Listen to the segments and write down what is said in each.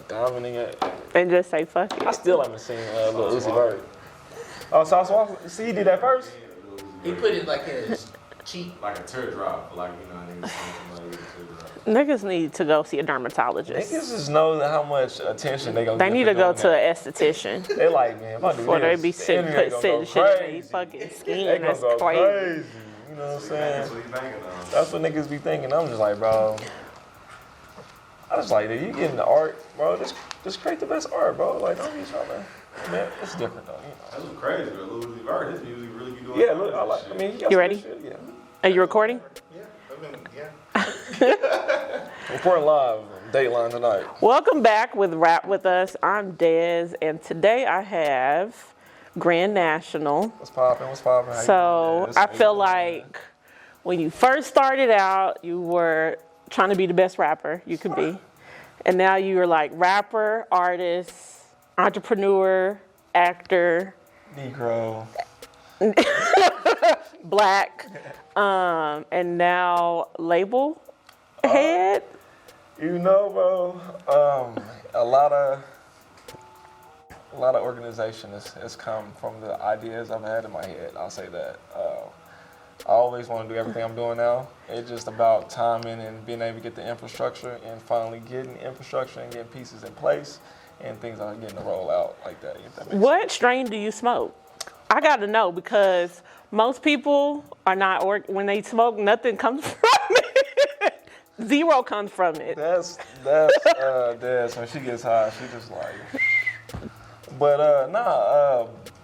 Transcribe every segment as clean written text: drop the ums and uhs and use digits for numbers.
dominant it. And just say fuck it. I still haven't seen Lil Uzi Vert. Oh, Sauce Walker? See, he did that first? He put it like in his cheek. Like a teardrop, like, you know, somebody with a teardrop. Niggas need to go see a dermatologist. Niggas just know how much attention they gonna They get need for to go doing to that. an esthetician They like, man, if I do before this, they be the internet gonna sitting go shit in their crazy. fucking They skin. gonna That's go crazy. You know what I'm saying? That's what he thinking of. That's what niggas be thinking. I'm just like, bro. I just like, you getting the art, bro. Just create the best art, bro. Like, don't be trying to. Man, it's different though. That was crazy, bro. Lil Uzi Vert, his music really be doing. Yeah, look, I like. I mean, he got You some ready? Shit, yeah. Are you recording? Reporting live, Dateline tonight. Welcome back with Rap With Us. I'm Des, and today I have Grand National. What's poppin'? What's poppin'? How you So doing, I Des? feel like when you first started out, you were trying to be the best rapper you could be. And now you are like rapper, artist, entrepreneur, actor, Negro. black, and now label head. You know, bro. A lot of organization has come from the ideas I've had in my head. I'll say that. I always want to do everything I'm doing now. It's just about timing and being able to get the infrastructure and finally getting infrastructure and getting pieces in place and things are getting to roll out like that. If that makes What strain do you smoke? I got to know because most people are not, when they smoke, nothing comes from it. Zero comes from it. That's Des, when she gets high, she just like. But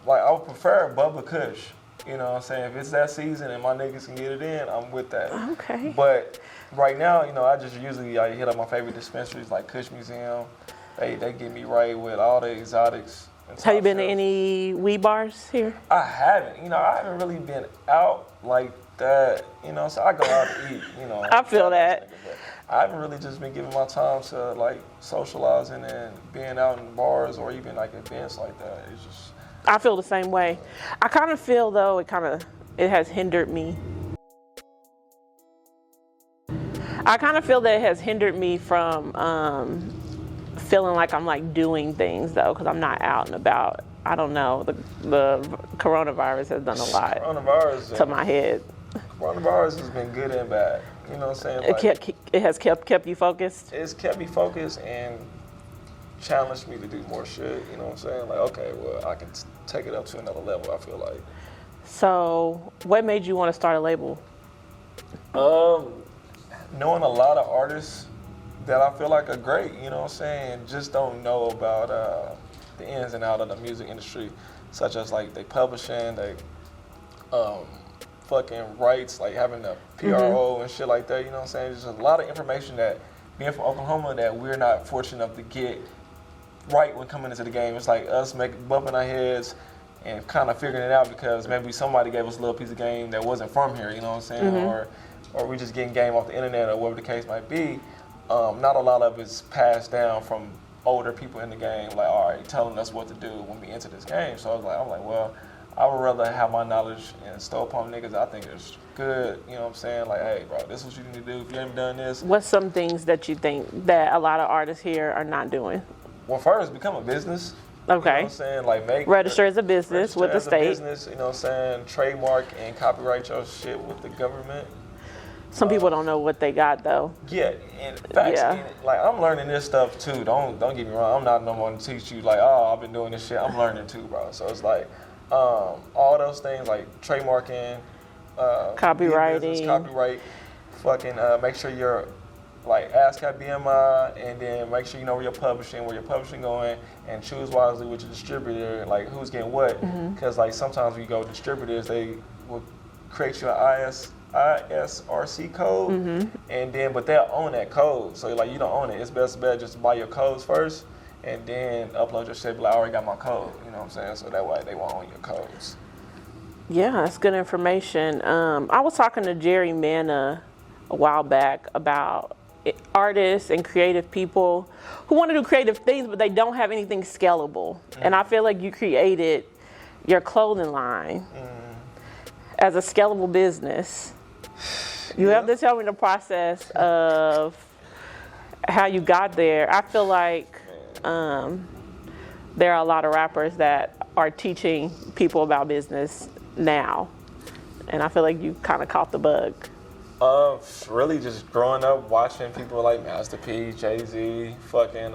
like I would prefer Bubba Kush. You know what I'm saying? If it's that season and my niggas can get it in, I'm with that. Okay. But right now, you know, I just usually hit up my favorite dispensaries like Kush Museum. They get me right with all the exotics. And Have you been to top shelf. any weed bars here? I haven't. You know, I haven't really been out like that. You know, so I go out to eat. You know. I feel that. I haven't really just been giving my time to like socializing and being out in bars or even like events like that. It's just. I feel the same way. I kind of feel though it has hindered me. I kind of feel that it has hindered me from feeling like I'm like doing things though, because I'm not out and about. I don't know. The coronavirus has done a lot to my head. Coronavirus has been good and bad. You know what I'm saying? Like, it has kept you focused. It's kept me focused and challenged me to do more shit. You know what I'm saying? Like, okay, well, I can take it up to another level. I feel like. So, what made you want to start a label? Knowing a lot of artists that I feel like are great. You know what I'm saying? Just don't know about the ins and outs of the music industry, such as like they publishing, they fucking rights, like having the PRO and shit like that. You know what I'm saying? There's a lot of information that being from Oklahoma that we're not fortunate enough to get right when coming into the game. It's like us bumping our heads and kind of figuring it out because maybe somebody gave us a little piece of game that wasn't from here, you know what I'm saying? Or we just getting game off the internet or whatever the case might be. Not a lot of it's passed down from older people in the game, like, all right, telling us what to do when we enter this game. So I'm like, well, I would rather have my knowledge and instill upon niggas I think is good, you know what I'm saying? Like, hey, bro, this is what you need to do. If you haven't done this. What's some things that you think that a lot of artists here are not doing? Well, first, become a business. Okay. You know what I'm saying? Like, register as a business with the state. Business, you know what I'm saying? Trademark and copyright your shit with the government. Some people don't know what they got though. Yeah, and facts. Yeah. And, like, I'm learning this stuff too. Don't get me wrong. I'm not no one to teach you like, oh, I've been doing this shit. I'm learning too, bro. So it's like all those things like trademarking, copywriting, business, copyright, fucking make sure you're like ASCAP BMI, and then make sure you know where you're publishing going, and choose wisely with your distributor, like who's getting what. Because like sometimes when you go distributors, they will create you an ISRC code, and then but they'll own that code. So like you don't own it. It's best bet just to buy your codes first, and then upload your shit. Be like, I already got my code. You know what I'm saying? So that way they won't own your codes. Yeah, that's good information. I was talking to Jerry Manna a while back about artists and creative people who want to do creative things, but they don't have anything scalable. And I feel like you created your clothing line as a scalable business. You have to tell me the process of how you got there. I feel like there are a lot of rappers that are teaching people about business now. And I feel like you kind of caught the bug. Really just growing up watching people like Master P, Jay-Z, fucking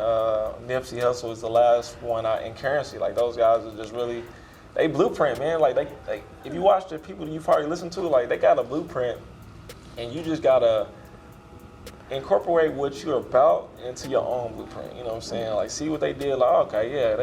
Nipsey Hussle was the last one in Currency. Like those guys are just really, they blueprint, man. Like they if you watch the people you probably listen to, like they got a blueprint, and you just gotta incorporate what you're about into your own blueprint. You know what I'm saying? Like see what they did. Like okay, yeah,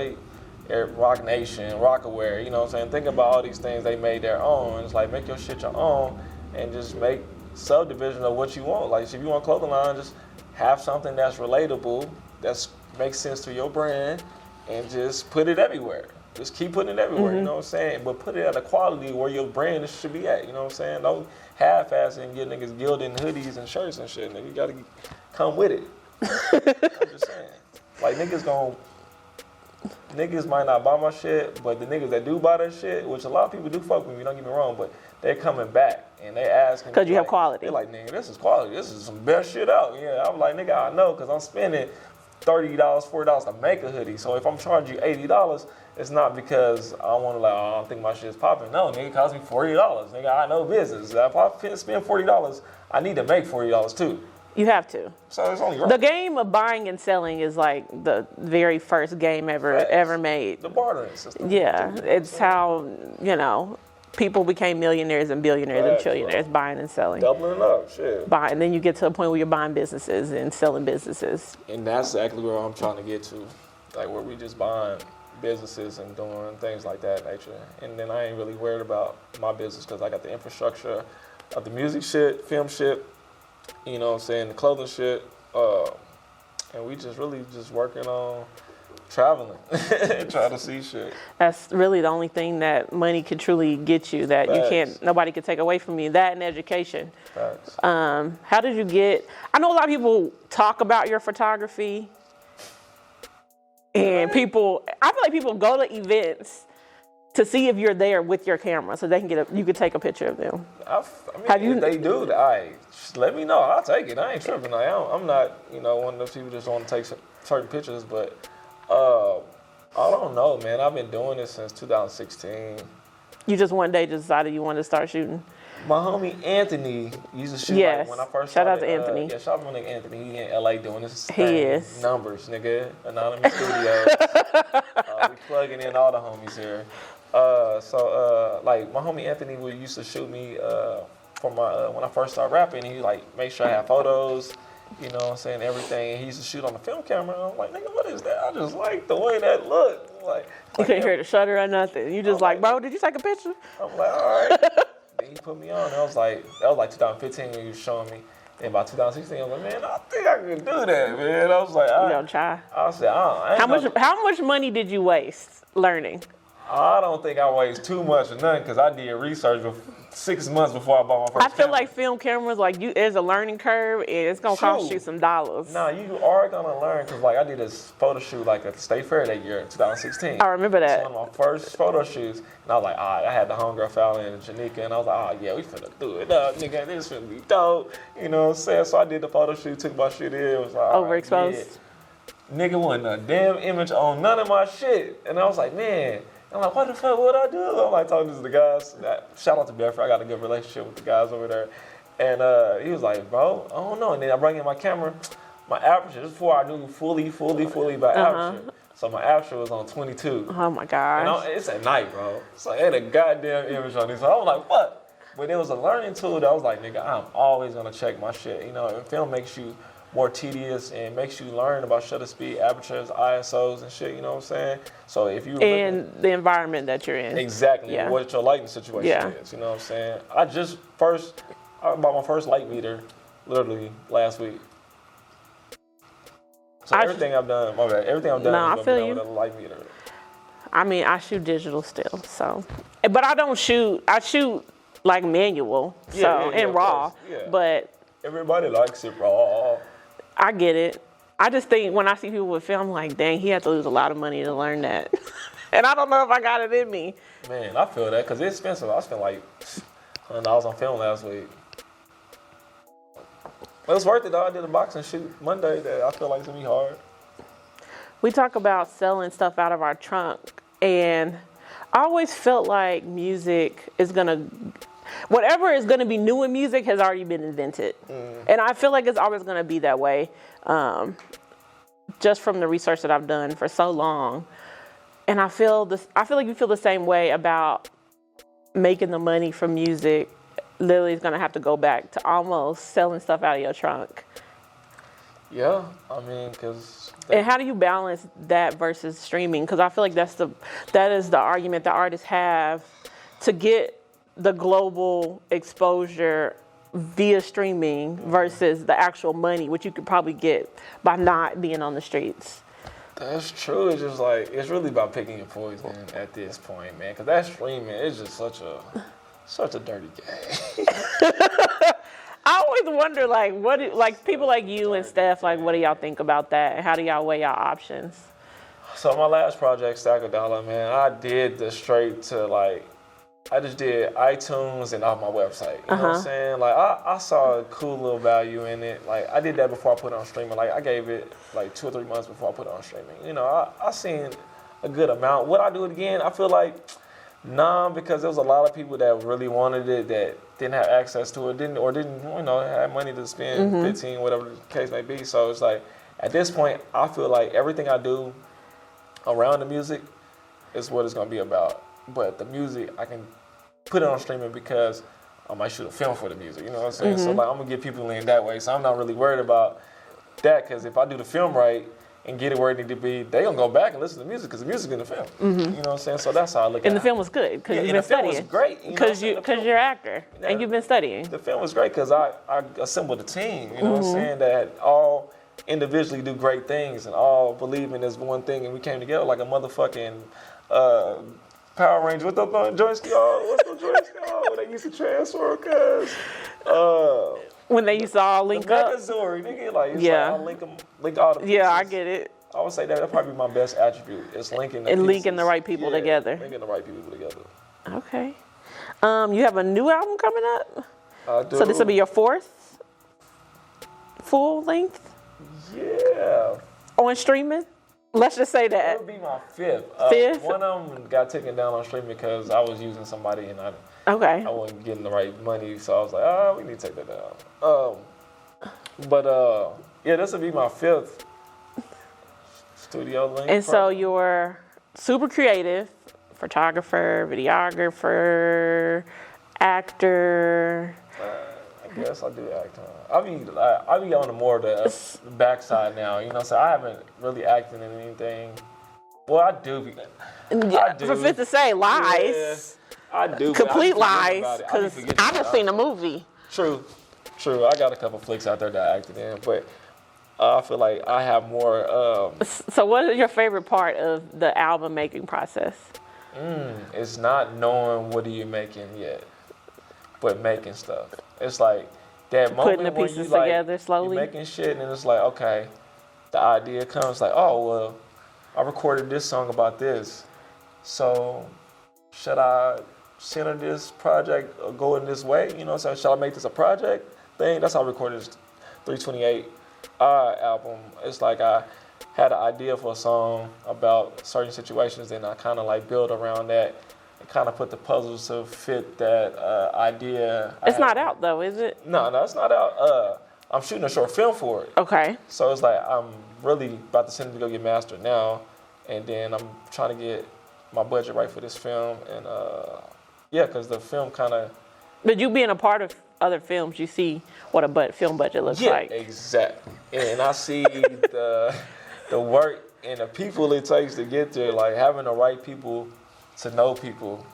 they're Rock Nation, Rockaware. You know what I'm saying? Think about all these things they made their own. And it's like make your shit your own, and just make subdivision of what you want. Like if you want a clothing line, just have something that's relatable, that makes sense to your brand, and just put it everywhere. Just keep putting it everywhere, you know what I'm saying? But put it at a quality where your brand should be at, you know what I'm saying? Don't half-ass it and get niggas gilding hoodies and shirts and shit. Nigga, you gotta come with it. I'm just saying. Like niggas might not buy my shit, but the niggas that do buy that shit, which a lot of people do fuck with me, don't get me wrong, but they're coming back and they asking. Because you have quality. They're like, nigga, this is quality. This is some best shit out. Yeah, I'm like, nigga, I know, because I'm spending $30, $40 to make a hoodie. So if I'm charging you $80, it's not because I want to like, oh, I don't think my shit's popping. No, nigga, it cost me $40. Nigga, I know business. If I spend $40, I need to make $40 too. You have to. So it's only right. The game of buying and selling is like the very first game ever made. The bartering system. Yeah, it's how, people became millionaires and billionaires and trillionaires, buying and selling. Doubling up, shit. And then you get to a point where you're buying businesses and selling businesses. And that's exactly where I'm trying to get to. Like where we just buying businesses and doing things like that nature. And then I ain't really worried about my business because I got the infrastructure of the music shit, film shit, you know what I'm saying, the clothing shit. And we just really just working on traveling, trying to see shit. That's really the only thing that money can truly get you, that nobody can take away from you, that and education. Facts. How did you get, I know a lot of people talk about your photography, and I feel like people go to events to see if you're there with your camera so they can you can take a picture of them. I mean, if they do, just let me know. I'll take it. I ain't tripping. I'm not, one of those people just want to take certain pictures, but I don't know, man. I've been doing this since 2016. You just one day decided you wanted to start shooting? My homie Anthony used to shoot when I first started. Shout out to Anthony. Yeah, shout out to my nigga Anthony. He in LA doing this thing. He is. Numbers, nigga. Anonymous Studios. We plugging in all the homies here. Like my homie Anthony used to shoot me for my when I first started rapping. He like make sure I have photos, you know what I'm saying, everything. He used to shoot on the film camera. I'm like, nigga, what is that? I just like the way that looked. Like you couldn't hear the shutter or nothing. You just like, bro, did you take a picture? I'm like, all right. Then he put me on. That was like 2015 when he was showing me. Then about 2016, I was like, man, I think I can do that, man. I was like, you gonna try? I said, how much money did you waste learning? I don't think I waste too much or nothing because I did research 6 months before I bought my first camera. I feel like film cameras, there's a learning curve and it's going to cost you some dollars. No, you are going to learn because I did this photo shoot at the State Fair that year, 2016. I remember that. It's one of my first photo shoots. And I was like, I had the homegirl Fallon and Janika, and I was like, yeah, we finna do it up, nigga. This finna be dope. You know what I'm saying? So I did the photo shoot, took my shit in. It was like, overexposed? Yeah. Nigga wasn't a damn image on none of my shit. And I was like, man. I'm like, what the fuck would I do? I'm like talking to the guys. Shout out to Bedford. I got a good relationship with the guys over there. And he was like, bro, I don't know. And then I bring in my camera, my aperture. This is before I knew fully about aperture. So my aperture was on 22. Oh my gosh. And it's at night, bro. So I had a goddamn image on this. So I was like, what? But it was a learning tool that I was like, nigga, I'm always gonna check my shit. And film makes you more tedious and makes you learn about shutter speed, apertures, ISOs and shit, you know what I'm saying? So if you the environment that you're in. Exactly, what your lighting situation is, you know what I'm saying? I bought my first light meter literally last week. So everything I've done is with a light meter. I mean, I shoot digital still, so. But I don't shoot, I shoot like manual, and raw, but. Everybody likes it raw. I get it. I just think when I see people with film, I'm like, dang, he had to lose a lot of money to learn that. And I don't know if I got it in me. Man, I feel that because it's expensive. I spent like $100 on film last week. It was worth it though. I did a boxing shoot Monday that I feel like it's going to be hard. we talk about selling stuff out of our trunk, and I always felt like music is whatever is gonna be new in music has already been invented. And I feel like it's always gonna be that way. Just from the research that I've done for so long. And I feel like you feel the same way about making the money from music. Literally is gonna have to go back to almost selling stuff out of your trunk. Yeah, I mean, because... And how do you balance that versus streaming? Because I feel like that is the argument that artists have to get the global exposure via streaming versus the actual money, which you could probably get by not being on the streets. That's true. It's just like, it's really about picking your poison at this point, man. Because that streaming is just such a dirty game. I always wonder, like, people like you and Steph, like, what do y'all think about that? And how do y'all weigh y'all options? So my last project, Stack a Dollar, man, I did the straight to, like, I just did iTunes and off my website. You know what I'm saying? Like, I saw a cool little value in it. Like, I did that before I put it on streaming. Like, I gave it, like, 2 or 3 months before I put it on streaming. You know, I seen a good amount. Would I do it again? I feel like, nah, because there was a lot of people that really wanted it that didn't have access to it, didn't, you know, have money to spend 15, whatever the case may be. So it's like, at this point, I feel like everything I do around the music is what it's going to be about. But the music, I can put it on streaming because I might shoot a film for the music, you know what I'm saying? So like, I'm going to get people in that way. So I'm not really worried about that, because if I do the film right and get it where it need to be, they going to go back and listen to the music because the music's in the film. You know what I'm saying? So that's how I look at it. And the film was good because you've been studying. And the film was great. Because you're an actor and you've been studying. The film was great because I assembled a team, you know what I'm saying, that all individually do great things and all believe in this one thing, and we came together like a motherfucking Power Ranger. What the joints called? What's the joints called? When they used to transfer, cuz. When they used to all link the up. Megazord, nigga, like, it's Yeah. like I'll link all the pieces. Yeah, I get it. I would say that'd probably be my best attribute. It's linking the And pieces. linking the right people together. Linking the right people together. Okay. You have a new album coming up? I do. So this will be your 4th full length Yeah. on streaming? Let's just say It that. would be my 5th. 5th? One of them got taken down on streaming because I was using somebody and I Okay. wasn't getting the right money, so I was like, we need to take that down. But yeah, this will be my 5th studio link. And so you're super creative, photographer, videographer, actor. I guess I do act. I be on the more the backside now. You know what I'm saying? I haven't really acted in anything. Well, I do. I do. For fit to say lies. Yeah, I do. Complete but I be lies. forgetting about it. Because be forgetting I about just it. seen a movie. True. I got a couple flicks out there that I acted in, but I feel like I have more. So what is your favorite part of the album making process? It's not knowing what are you making yet, but making stuff. It's like that moment Putting the when pieces you, like, together slowly. you're making shit, and it's like, okay, the idea comes like, oh well, I recorded this song about this, so should I center this project or go in this way? You know, so should I make this a project thing? That's how I recorded this 328 album. It's like I had an idea for a song about certain situations, and I kind of like build around that and kind of put the puzzles to fit that idea. It's not out though, is it? No, it's not out. I'm shooting a short film for it. Okay. So it's like I'm really about to send it to go get mastered now, and then I'm trying to get my budget right for this film, and yeah, because the film kind of. But you being a part of other films, you see what a film budget looks like. Yeah, exactly. And I see the work and the people it takes to get there, like having the right people to know people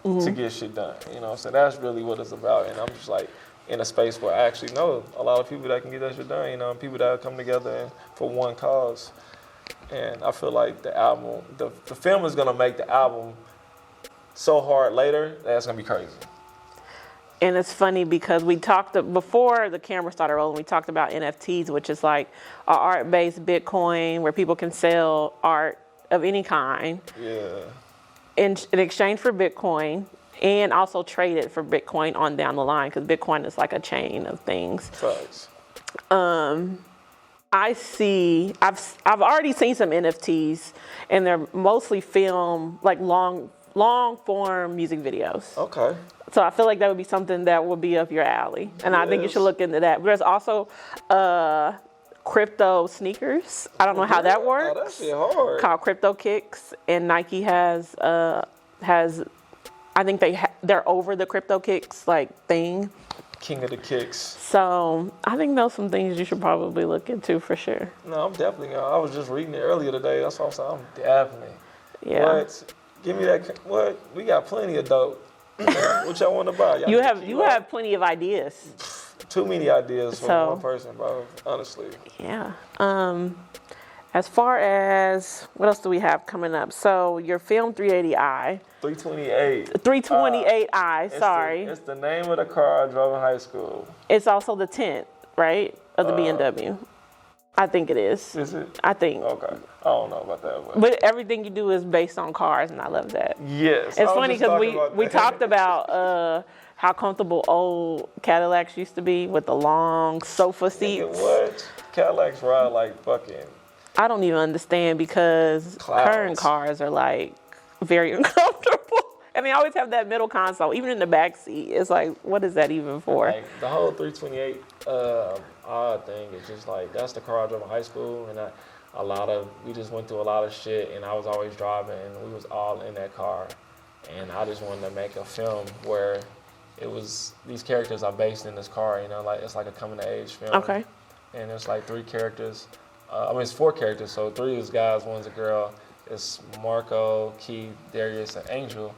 to get shit done. You know, so that's really what it's about. And I'm just like in a space where I actually know a lot of people that can get that shit done. You know, and people that come together for one cause. And I feel like the album, the film is gonna make the album so hard later that it's gonna be crazy. And it's funny because we talked before the camera started rolling. We talked about NFTs, which is like an art-based Bitcoin where people can sell art of any kind. Yeah. In exchange for Bitcoin, and also trade it for Bitcoin on down the line because Bitcoin is like a chain of things. Facts. I've already seen some NFTs, and they're mostly film, like long form music videos. Okay. So I feel like that would be something that would be up your alley, and I think you should look into that. There's also crypto sneakers. I don't know how that works. Oh, that shit hard. Called Crypto Kicks, and Nike has I think they're over the Crypto Kicks like thing. King of the kicks. So I think those are some things you should probably look into for sure. No, I'm definitely. I was just reading it earlier today. That's what I'm saying. I'm definitely. Yeah. What? Give me that. What? We got plenty of dope. What y'all want to buy? Y'all You have plenty of ideas. Too many ideas for one person, bro. Honestly. Yeah. As far as what else do we have coming up? So your film 380i. 328. 328i. Sorry. It's the name of the car I drove in high school. It's also the tint, right, of the BMW. I think it is. Is it? I think. Okay. I don't know about that. But everything you do is based on cars, and I love that. Yes. It's funny because we talked about how comfortable old Cadillacs used to be with the long sofa seats. What? Cadillacs ride like fucking. I don't even understand because current cars are like very uncomfortable. And they always have that middle console, even in the back seat. It's like, what is that even for? Like, the whole 328 odd thing is just like, that's the car I drove in high school, and we just went through a lot of shit, and I was always driving, and we was all in that car. And I just wanted to make a film where it was, these characters are based in this car, you know, like it's like a coming of age film. Okay. And it's like 3 characters. It's 4 characters, so 3 is guys, 1's a girl. It's Marco, Keith, Darius, and Angel.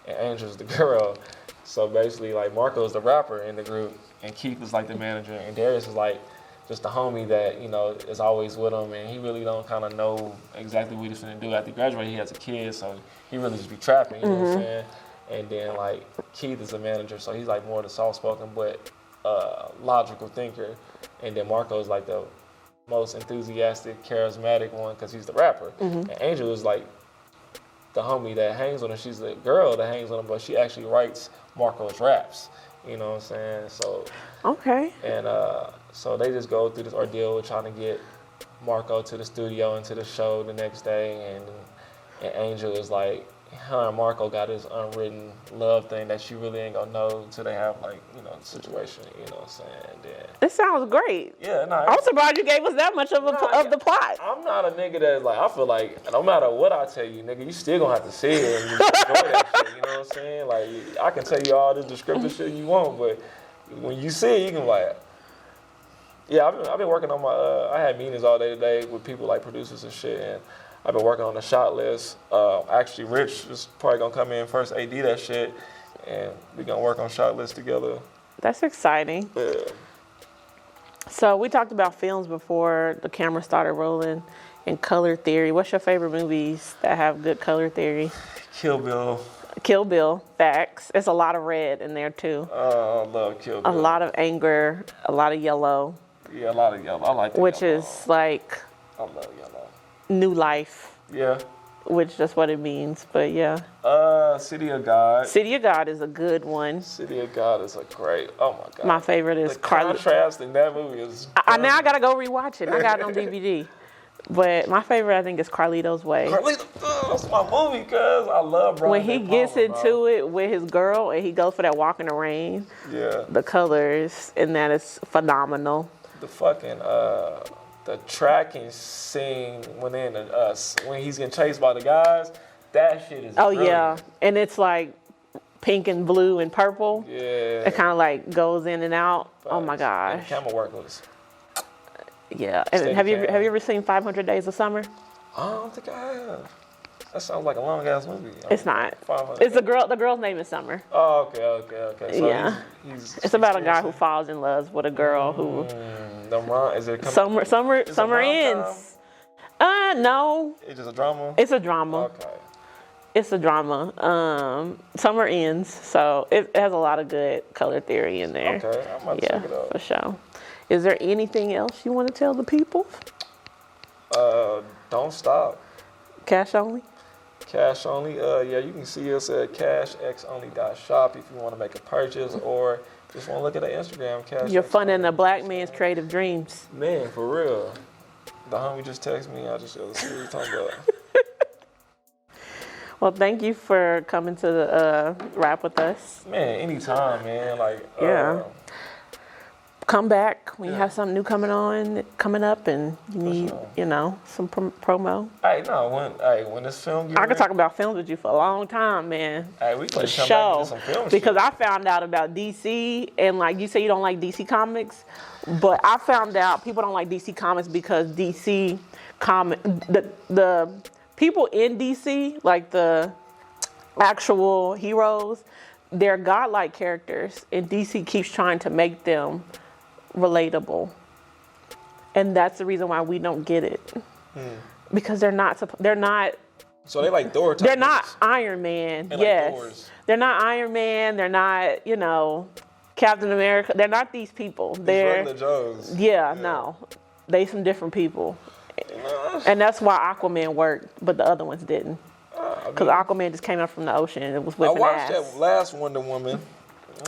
And Angel's the girl. So basically, like, Marco is the rapper in the group, and Keith is like the manager, and Darius is like just the homie that, you know, is always with him, and he really don't kind of know exactly what he's gonna do. After he graduated, he has a kid, so he really just be trapping, you know what I'm saying? And then, like, Keith is the manager, so he's like more the soft-spoken but logical thinker. And then Marco is like the most enthusiastic, charismatic one because he's the rapper. And Angel is like the homie that hangs on him. She's the girl that hangs on him, but she actually writes Marco's raps. You know what I'm saying? So okay. And so they just go through this ordeal of trying to get Marco to the studio and to the show the next day, and Angel is like, her and Marco got this unwritten love thing that she really ain't gonna know until they have, like, you know, the situation, you know what I'm saying? Then, this sounds great. Yeah, no. I'm surprised you gave us that much of the plot. I'm not a nigga that's like, I feel like no matter what I tell you, nigga, you still gonna have to see it and you enjoy that shit, you know what I'm saying? Like, I can tell you all this descriptive shit you want, but when you see it, you can like, yeah, I've been working on my, I had meetings all day today with people like producers and shit, and I've been working on the shot list. Actually, Rich is probably gonna come in first, AD that shit, and we gonna work on shot list together. That's exciting. Yeah. So we talked about films before the camera started rolling, and color theory. What's your favorite movies that have good color theory? Kill Bill. Kill Bill, facts. It's a lot of red in there too. I love Kill Bill. A lot of anger, a lot of yellow. Yeah, a lot of yellow. I like that. Which yellow. is like I love yellow. New life. Yeah. Which that's what it means, but yeah. City of God. City of God is a good one. City of God is a great. Oh my God. My favorite is the contrast in that movie is. Now I gotta go rewatch it. I got it on DVD. But my favorite, I think, is Carlito's Way. That's my movie, cuz I love Brian. When he gets into it with his girl and he goes for that walk in the rain. Yeah. The colors in that is phenomenal. The fucking the tracking scene when he's getting chased by the guys, that shit is brilliant. Yeah, and it's like pink and blue and purple. Yeah. It kind of like goes in and out. But, oh my gosh. And camera work was. Yeah. And have you ever seen 500 Days of Summer? I don't think I have. That sounds like a long ass movie. It's not. It's the girl. The girl's name is Summer. Oh, okay. So yeah. It's about a guy who falls in love with a girl who. Is it Summer ends. No. It's just a drama. It's a drama. Okay. It's a drama. Summer ends, so it has a lot of good color theory in there. Okay, I'm about to check it out. For sure. Is there anything else you want to tell the people? Don't stop. Cash only? Cash only. Yeah, you can see us at cashxonly.shop if you want to make a purchase or just want to look at our Instagram. You're funding a black man's creative dreams. Man, for real. The homie just texted me. I just see what he's talking about. Well, thank you for coming to the rap with us. Man, anytime, man. Like, Yeah. Come back when you have something new coming up, and you need, sure. some promo. Hey, no, when this film I could talk about films with you for a long time, man. Hey, we For can come back and sure. do some film Because shit. I found out about DC, and like you say, you don't like DC Comics, but I found out people don't like DC Comics because DC the people in DC, like the actual heroes, they're godlike characters, and DC keeps trying to make them relatable, and that's the reason why we don't get it. Because they're not. So they like Thor type They're not niggas. Iron Man. They like Yes, Thors. they're not Iron Man. They're not, Captain America. They're not these people. These They're regular Joes. no, they some different people, You know? and that's why Aquaman worked, but the other ones didn't. I Because Aquaman just came up from the ocean and it was whipping watched ass. that last Wonder Woman.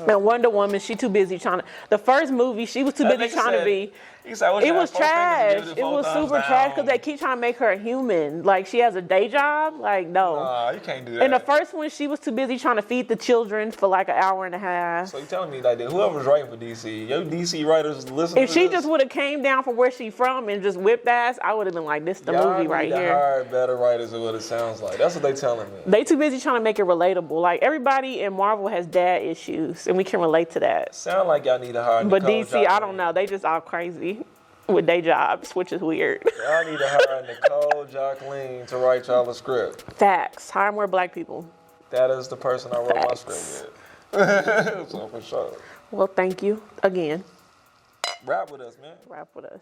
And Wonder Woman, she too busy trying to. The first movie, she was too busy trying to be. He said, It was trash. It was super trash because they keep trying to make her a human. Like she has a day job. Like no. Nah, you can't do that. In the first one, she was too busy trying to feed the children for like an hour and a half. So you telling me like that? Whoever's writing for DC, your DC writers listen to If she this? just would have came down from where she from and just whipped ass, I would have been like, this the Y'all movie right need to here. hire better writers than what it sounds like. That's what they telling me. They too busy trying to make it relatable. Like everybody in Marvel has dad issues, and we can relate to that. Sound like y'all need to hire But Nicole DC, I Jacqueline. don't know. They just all crazy with day jobs, which is weird. Y'all need to hire Nicole Jacqueline to write y'all a script. Facts. Hire more black people. That is the person I wrote my Facts. script with. So for sure. Well, thank you again. Rap with us, man. Rap with us.